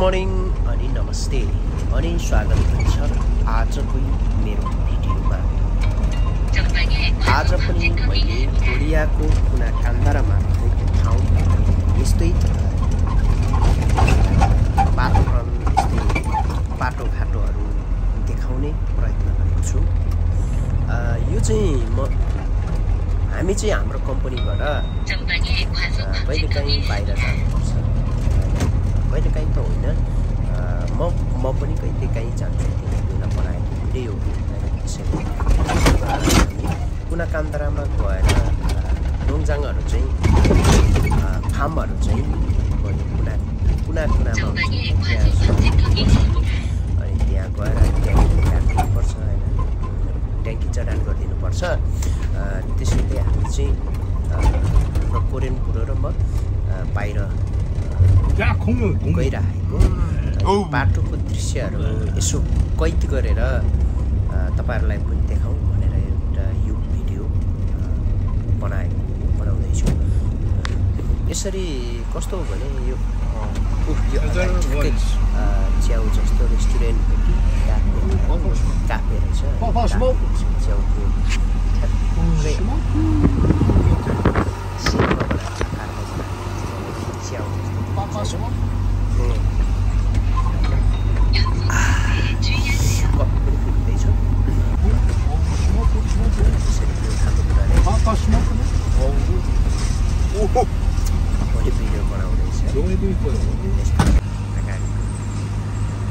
Morning अनि नमस्ते अनि स्वागत छ आजको मेरो भिडियोमा। आज पनि मैले कोरियाको कुना कान्दारामा रहेको ठाउँ यस्तै वातावरण यस्तै बाटोघाटोहरू देखाउने प्रयत्न गरेको छु। यो चाहिँ हामी चाहिँ हाम्रो कम्पनीबाट कहिलेकाहीँ बाहिर जानुपर्छ, कहिलेकाहीँ त होइन, म पनि कहिलेकाहीँ जान्छु। त्यो बेला बनाएको भिडियो हो। त्यसैले कुना कान्दारामा गएर डोङजाङहरू चाहिँ फार्महरू चाहिँ कुनामा अनि त्यहाँ गएर ट्याङ्की काट्नुपर्छ होइन, ट्याङ्की चढान गरिदिनुपर्छ। त्यसैले हामी चाहिँ हाम्रो कोरियन बुढो र म बाहिर गइरहेको बाटोको दृश्यहरू यसो कैद गरेर तपाईँहरूलाई पनि देखाउँ भनेर एउटा यो भिडियो बनाउँदैछु। यसरी कस्तो हो भने यो च्याउ जस्तो रेस्टुरेन्ट हो कि काफे रहेछ, च्याउको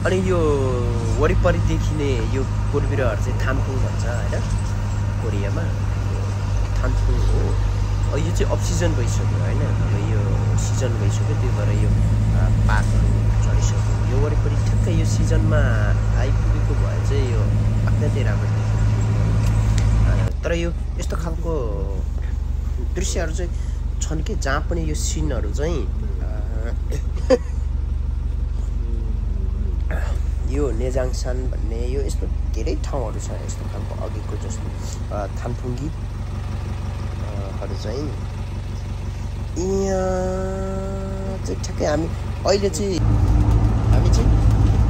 अनि यो वरिपरि देखिने यो बोटबिरुवाहरू चाहिँ थाम्फुङ भन्छ होइन कोरियामा, थाम्फुङ हो। यो चाहिँ अफ सिजन भइसक्यो होइन, अब यो सिजन भइसक्यो, त्यही भएर यो पातहरू झरिसक्यो। यो वरिपरि ठ्याक्कै यो सिजनमा आइपुगेको भए चाहिँ यो अत्यन्तै राम्रो देखिन्थ्यो। तर यो यस्तो खालको दृश्यहरू चाहिँ छन् कि जहाँ पनि यो सिनहरू चाहिँ यो नेजाङसान भन्ने यो यस्तो धेरै ठाउँहरू छ यस्तो खालको अघिको जस्तो थाम्फुङ्गीहरू चाहिँ यहाँ चाहिँ ठ्याक्कै हामी अहिले चाहिँ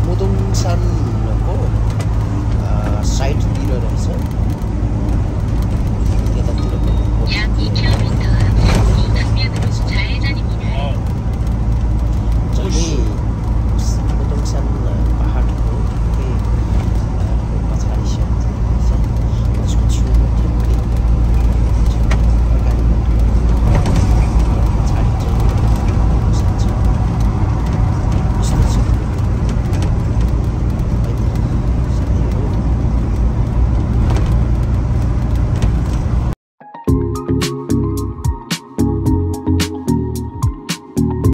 मुदुङसानको